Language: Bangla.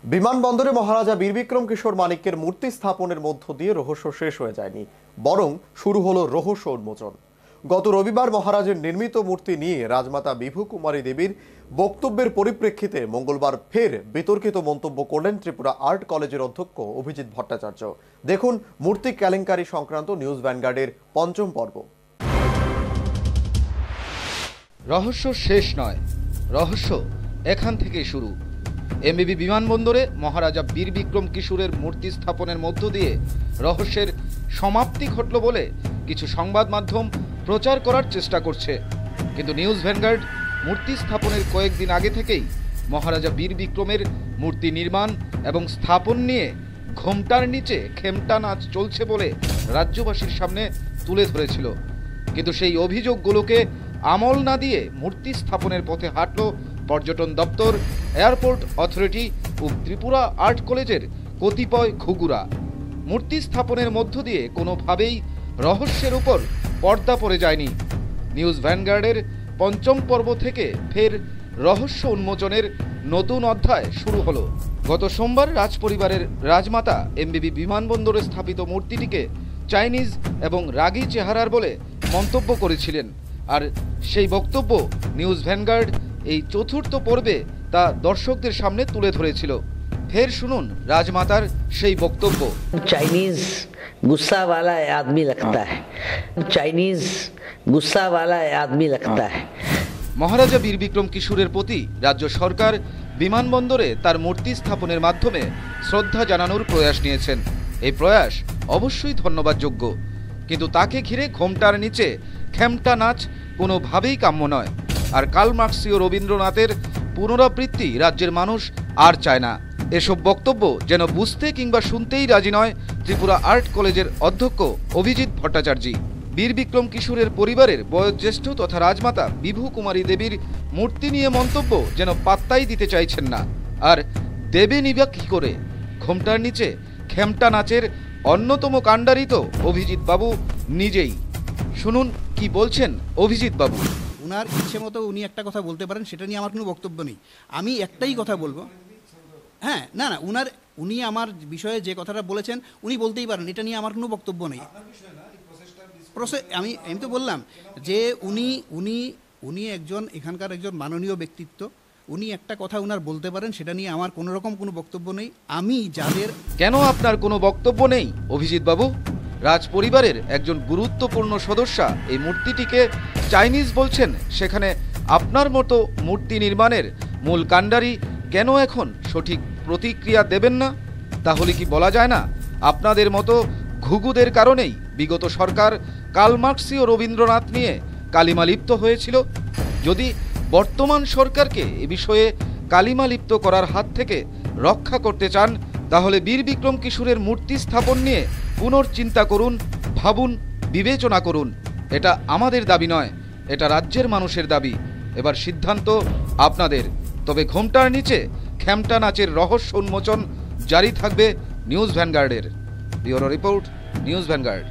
বিমানবন্দরে মহারাজা বীর বিক্রম কিশোর মানিক্যের মূর্তি স্থাপনের মধ্য দিয়ে রহস্য শেষ হয়ে যায়নি, বরং শুরু হলো রহস্য উন্মোচন। গত রবিবার মহারাজের নির্মিত মূর্তি নিয়ে রাজমাতা বিভু কুমারী দেবীর বক্তব্যের পরিপ্রেক্ষিতে মঙ্গলবার ফের বিতর্কিত মন্তব্য করলেন ত্রিপুরা আর্ট কলেজের অধ্যক্ষ অভিজিৎ ভট্টাচার্য। দেখুন মূর্তি কেলেঙ্কারি সংক্রান্ত নিউজ ভ্যানগার্ডের পঞ্চম পর্ব। রহস্য শেষ নয়, রহস্য এখান থেকেই শুরু। এমবিবি বিমানবন্দরে মহারাজা বীর বিক্রম কিশোরের মূর্তি স্থাপনের মধ্য দিয়ে রহস্যের সমাপ্তি ঘটল বলে কিছু সংবাদ মাধ্যম প্রচার করার চেষ্টা করছে, কিন্তু নিউজ ভ্যানগার্ড মূর্তি স্থাপনের কয়েকদিন আগে থেকেই মহারাজা বীর বিক্রমের মূর্তি নির্মাণ এবং স্থাপন নিয়ে ঘোমটার নিচে খেমটা নাচ চলছে বলে রাজ্যবাসীর সামনে তুলে ধরেছিল। কিন্তু সেই অভিযোগগুলোকে আমল না দিয়ে মূর্তি স্থাপনের পথে হাঁটল পর্যটন দপ্তর, এয়ারপোর্ট অথরিটি ও ত্রিপুরা আর্ট কলেজের কতিপয় ঘুঘুরা। মূর্তি স্থাপনের মধ্য দিয়ে কোনোভাবেই রহস্যের উপর পর্দা পড়ে যায়নি। নিউজ ভ্যানগার্ডের পঞ্চম পর্ব থেকে ফের রহস্য উন্মোচনের নতুন অধ্যায় শুরু হলো। গত সোমবার রাজপরিবারের রাজমাতা এমবিবি বিমানবন্দরে স্থাপিত মূর্তিটিকে চাইনিজ এবং রাগী চেহারার বলে মন্তব্য করেছিলেন, আর সেই বক্তব্য নিউজ ভ্যানগার্ড এই চতুর্থ পর্বে তা দর্শকদের সামনে তুলে ধরেছিল। ফের শুনুন রাজমাতার সেই বক্তব্য। चाइनीज गुस्सा वाला आदमी लगता है, चाइनीज गुस्सा वाला आदमी लगता है। মহারাজা বীর বিক্রম কিশোরের প্রতি রাজ্য সরকার বিমানবন্দরে তার মূর্তি স্থাপনের মাধ্যমে শ্রদ্ধা জানানোর প্রয়াস নিয়েছেন। এই প্রয়াস অবশ্যই ধন্যবাদযোগ্য, কিন্তু তাকে ঘিরে ঘোমটার নিচে খেমটা নাচ কোনোভাবেই কাম্য নয়। আর কার্ল মার্কস ও রবীন্দ্রনাথের পুনরাবৃত্তি রাজ্যের মানুষ আর চায় না। এসব বক্তব্য যেন বুঝতে কিংবা শুনতেই রাজি নয় ত্রিপুরা আর্ট কলেজের অধ্যক্ষ অভিজিৎ ভট্টাচার্য। বীর বিক্রম কিশোরের পরিবারের বয়োজ্যেষ্ঠ তথা রাজমাতা বিভু কুমারী দেবীর মূর্তি নিয়ে মন্তব্য যেন পাত্তাই দিতে চাইছেন না। আর দেবে নিবা কি করে? ঘোমটার নিচে খেমটা নাচের অন্যতম কাণ্ডারি তো অভিজিৎ বাবু নিজেই। শুনুন কি বলছেন অভিজিৎ বাবু। উনার ইচ্ছে মতো উনি একটা কথা বলতে পারেন, সেটা নিয়ে আমার কোনো বক্তব্য নেই। আমি একটাই কথা বলবো, হ্যাঁ না উনি আমার বিষয়ে যে কথাটা বলেছেন উনি বলতেই পারেন, এটা নিয়ে আমার কোনো বক্তব্য নেই। আমি তো বললাম যে উনি একজন এখানকার একজন মাননীয় ব্যক্তিত্ব, উনি একটা কথা উনার বলতে পারেন, সেটা নিয়ে আমার কোনো রকম কোনো বক্তব্য নেই। আমি যাদের কেন আপনার কোনো বক্তব্য নেই অভিজিৎ বাবু? রাজ পরিবারের একজন গুরুত্বপূর্ণ সদস্যা এই মূর্তিটিকে চাইনিজ বলছেন, সেখানে আপনার মতো মূর্তি নির্মাণের মূল কাণ্ডারি কেন এখন সঠিক প্রতিক্রিয়া দেবেন না? তাহলে কি বলা যায় না আপনাদের মতো ঘুঘুদের কারণেই বিগত সরকার কার্ল মার্কস ও রবীন্দ্রনাথ নিয়ে কালিমালিপ্ত হয়েছিল? যদি বর্তমান সরকারকে এ বিষয়ে কালিমালিপ্ত করার হাত থেকে রক্ষা করতে চান, তাহলে বীর বিক্রম কিশোরের মূর্তি স্থাপন নিয়ে পুনর্চিন্তা করুন, ভাবুন, বিবেচনা করুন। এটা আমাদের দাবি নয়, এটা রাজ্যের মানুষের দাবি। এবার সিদ্ধান্ত আপনাদের। তবে ঘোমটার নিচে খেমটা নাচের রহস্য উন্মোচন জারি থাকবে নিউজ ভ্যানগার্ডের। Bureau report, news vanguard.